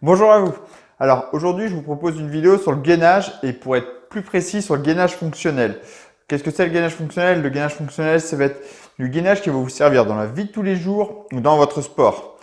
Bonjour à vous. Alors aujourd'hui, je vous propose une vidéo sur le gainage et pour être plus précis sur le gainage fonctionnel. Qu'est-ce que c'est le gainage fonctionnel? Le gainage fonctionnel, ça va être du gainage qui va vous servir dans la vie de tous les jours ou dans votre sport.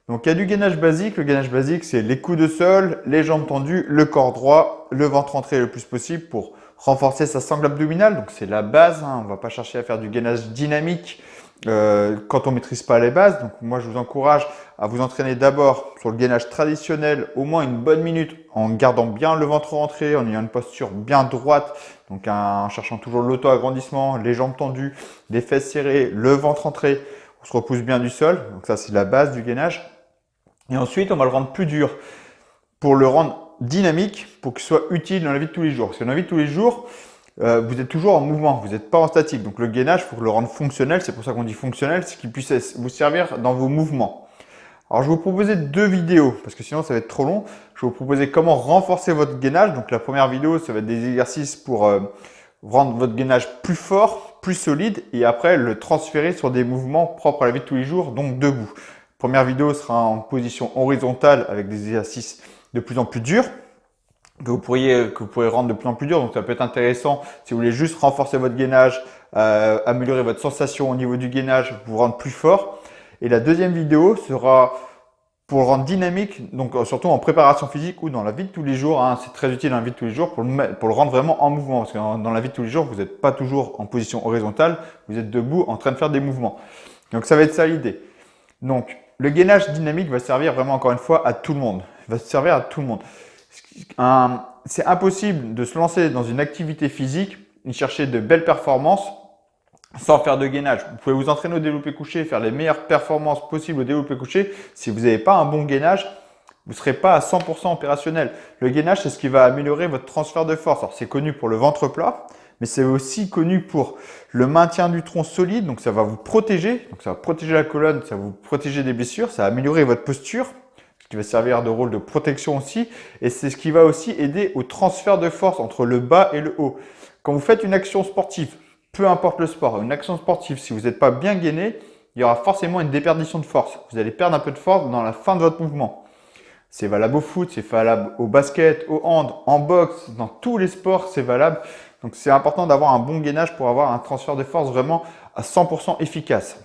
Donc il y a du gainage basique. Le gainage basique, c'est les coudes de sol, les jambes tendues, le corps droit, le ventre entré le plus possible pour renforcer sa sangle abdominale. Donc c'est la base, hein. On ne va pas chercher à faire du gainage dynamique quand on ne maîtrise pas les bases. Donc moi, je vous encourage à vous entraîner d'abord sur le gainage traditionnel, au moins une bonne minute, en gardant bien le ventre rentré, en ayant une posture bien droite, donc en cherchant toujours l'auto-agrandissement, les jambes tendues, les fesses serrées, le ventre rentré. On se repousse bien du sol. Donc ça, c'est la base du gainage. Et ensuite, on va le rendre plus dur pour le rendre dynamique, pour qu'il soit utile dans la vie de tous les jours. Parce que dans la vie de tous les jours, vous êtes toujours en mouvement, vous n'êtes pas en statique. Donc le gainage, il faut le rendre fonctionnel, c'est pour ça qu'on dit fonctionnel, c'est qu'il puisse vous servir dans vos mouvements. Alors je vais vous proposer deux vidéos, parce que sinon ça va être trop long. Je vais vous proposer comment renforcer votre gainage. Donc la première vidéo, ça va être des exercices pour rendre votre gainage plus fort, plus solide, et après le transférer sur des mouvements propres à la vie de tous les jours, donc debout. La première vidéo sera en position horizontale avec des exercices de plus en plus durs que vous pourrez rendre de plus en plus dur. Donc ça peut être intéressant si vous voulez juste renforcer votre gainage, améliorer votre sensation au niveau du gainage, vous rendre plus fort. Et la deuxième vidéo sera pour le rendre dynamique, donc surtout en préparation physique ou dans la vie de tous les jours. Hein, c'est très utile dans la vie de tous les jours pour le rendre vraiment en mouvement. Parce que dans la vie de tous les jours, vous n'êtes pas toujours en position horizontale, vous êtes debout en train de faire des mouvements. Donc ça va être ça l'idée. Donc le gainage dynamique va servir vraiment encore une fois à tout le monde. Il va servir à tout le monde. C'est impossible de se lancer dans une activité physique et chercher de belles performances sans faire de gainage. Vous pouvez vous entraîner au développé couché et faire les meilleures performances possibles au développé couché. Si vous n'avez pas un bon gainage, vous ne serez pas à 100% opérationnel. Le gainage, c'est ce qui va améliorer votre transfert de force. Alors, c'est connu pour le ventre plat, mais c'est aussi connu pour le maintien du tronc solide. Donc, ça va vous protéger. Donc, ça va protéger la colonne, ça va vous protéger des blessures, ça va améliorer votre posture, qui va servir de rôle de protection aussi. Et c'est ce qui va aussi aider au transfert de force entre le bas et le haut. Quand vous faites une action sportive, peu importe le sport, une action sportive, si vous n'êtes pas bien gainé, il y aura forcément une déperdition de force. Vous allez perdre un peu de force dans la fin de votre mouvement. C'est valable au foot, c'est valable au basket, au hand, en boxe, dans tous les sports, c'est valable. Donc c'est important d'avoir un bon gainage pour avoir un transfert de force vraiment à 100% efficace.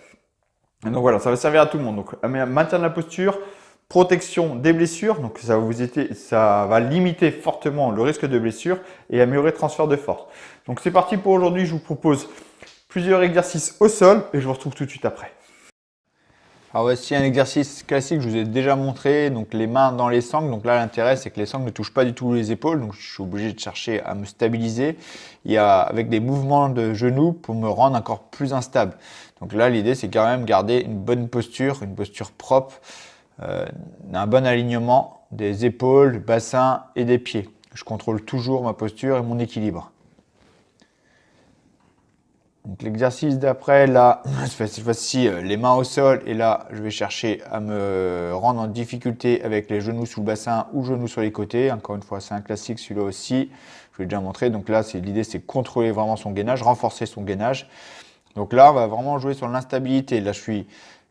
Et donc voilà, ça va servir à tout le monde. Donc maintien de la posture, protection des blessures, donc ça va limiter fortement le risque de blessure et améliorer le transfert de force. Donc c'est parti pour aujourd'hui, je vous propose plusieurs exercices au sol et je vous retrouve tout de suite après. Alors voici un exercice classique, je vous ai déjà montré, donc les mains dans les sangles. Donc là l'intérêt c'est que les sangles ne touchent pas du tout les épaules, donc je suis obligé de chercher à me stabiliser. Avec des mouvements de genoux pour me rendre encore plus instable. Donc là l'idée c'est quand même garder une bonne posture, une posture propre, un bon alignement des épaules, du bassin et des pieds. Je contrôle toujours ma posture et mon équilibre. Donc l'exercice d'après, là, cette fois-ci, les mains au sol. Et là, je vais chercher à me rendre en difficulté avec les genoux sous le bassin ou genoux sur les côtés. Encore une fois, c'est un classique, celui-là aussi. Je vous l'ai déjà montré. Donc là, l'idée, c'est contrôler vraiment son gainage, renforcer son gainage. Donc là, on va vraiment jouer sur l'instabilité. Là, je suis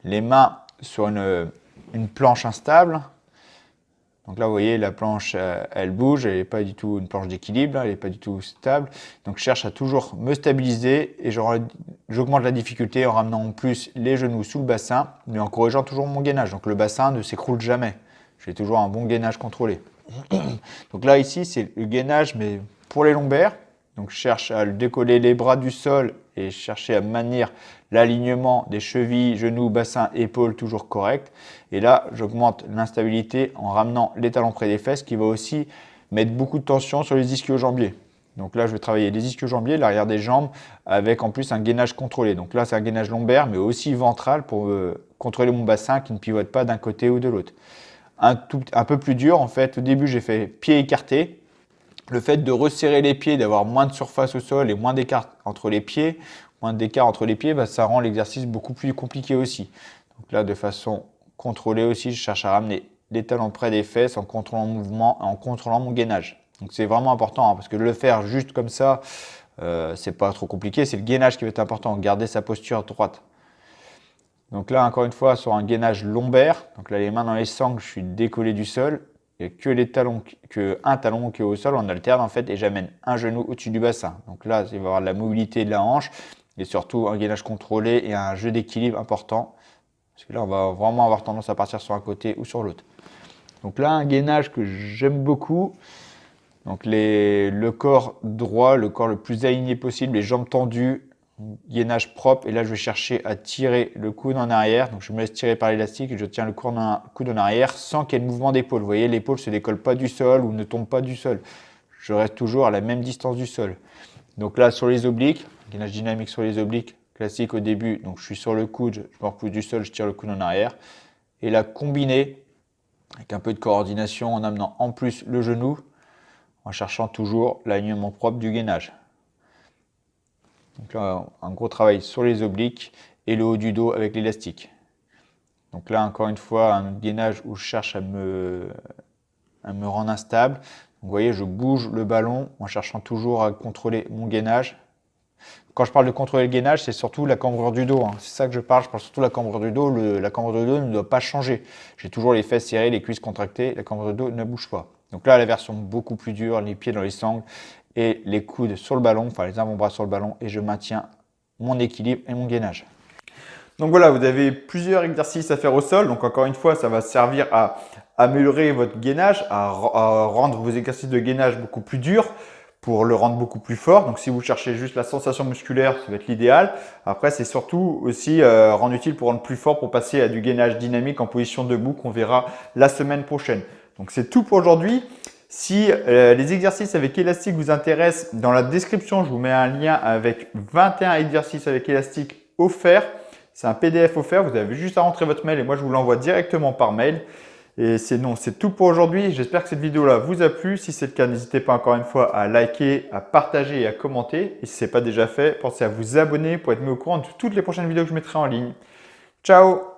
les mains sur une planche instable. Donc là, vous voyez, la planche, elle bouge, elle n'est pas du tout une planche d'équilibre, elle n'est pas du tout stable. Donc je cherche à toujours me stabiliser et j'augmente la difficulté en ramenant en plus les genoux sous le bassin, mais en corrigeant toujours mon gainage. Donc le bassin ne s'écroule jamais. J'ai toujours un bon gainage contrôlé. Donc là, ici, c'est le gainage, mais pour les lombaires. Donc je cherche à décoller les bras du sol et chercher à maintenir l'alignement des chevilles, genoux, bassin, épaules toujours correct. Et là, j'augmente l'instabilité en ramenant les talons près des fesses qui va aussi mettre beaucoup de tension sur les ischio-jambiers. Donc là, je vais travailler les ischio-jambiers, l'arrière des jambes avec en plus un gainage contrôlé. Donc là, c'est un gainage lombaire mais aussi ventral pour contrôler mon bassin qui ne pivote pas d'un côté ou de l'autre. Un peu plus dur en fait. Au début, j'ai fait pied écarté. Le fait de resserrer les pieds, d'avoir moins de surface au sol et moins d'écart entre les pieds, ça rend l'exercice beaucoup plus compliqué aussi. Donc là, de façon contrôlée aussi, je cherche à ramener les talons près des fesses en contrôlant le mouvement, en contrôlant mon gainage. Donc c'est vraiment important parce que le faire juste comme ça, c'est pas trop compliqué. C'est le gainage qui va être important, garder sa posture droite. Donc là, encore une fois, sur un gainage lombaire, donc là, les mains dans les sangles, je suis décollé du sol. il n'y a que un talon qui est au sol, on alterne en fait et j'amène un genou au-dessus du bassin. Donc là, il va y avoir de la mobilité de la hanche et surtout un gainage contrôlé et un jeu d'équilibre important. Parce que là, on va vraiment avoir tendance à partir sur un côté ou sur l'autre. Donc là, un gainage que j'aime beaucoup. Donc le corps droit, le corps le plus aligné possible, les jambes tendues, gainage propre. Et là, je vais chercher à tirer le coude en arrière. Donc je me laisse tirer par l'élastique et je tiens le coude en arrière sans qu'il y ait de mouvement d'épaule. Vous voyez, l'épaule ne se décolle pas du sol ou ne tombe pas du sol. Je reste toujours à la même distance du sol. Donc là, sur les obliques, gainage dynamique sur les obliques, classique au début. Donc je suis sur le coude, je me repousse du sol, je tire le coude en arrière. Et là, combiné avec un peu de coordination en amenant en plus le genou, en cherchant toujours l'alignement propre du gainage. Donc là, un gros travail sur les obliques et le haut du dos avec l'élastique. Donc là, encore une fois, un gainage où je cherche à me rendre instable. Donc, vous voyez, je bouge le ballon en cherchant toujours à contrôler mon gainage. Quand je parle de contrôler le gainage, c'est surtout la cambrure du dos. C'est ça que je parle surtout de la cambrure du dos. La cambrure du dos ne doit pas changer. J'ai toujours les fesses serrées, les cuisses contractées, la cambrure du dos ne bouge pas. Donc là, la version beaucoup plus dure, les pieds dans les sangles et les coudes sur le ballon, enfin les avant-bras sur le ballon, et je maintiens mon équilibre et mon gainage. Donc voilà, vous avez plusieurs exercices à faire au sol. Donc encore une fois, ça va servir à améliorer votre gainage, à rendre vos exercices de gainage beaucoup plus durs pour le rendre beaucoup plus fort. Donc si vous cherchez juste la sensation musculaire, ça va être l'idéal. Après, c'est surtout aussi rendre utile pour rendre plus fort, pour passer à du gainage dynamique en position debout qu'on verra la semaine prochaine. Donc c'est tout pour aujourd'hui. Si les exercices avec élastique vous intéressent, dans la description, je vous mets un lien avec 21 exercices avec élastique offerts. C'est un PDF offert, vous avez juste à rentrer votre mail et moi je vous l'envoie directement par mail. Et c'est tout pour aujourd'hui. J'espère que cette vidéo-là vous a plu. Si c'est le cas, n'hésitez pas encore une fois à liker, à partager et à commenter. Et si ce n'est pas déjà fait, pensez à vous abonner pour être mis au courant de toutes les prochaines vidéos que je mettrai en ligne. Ciao!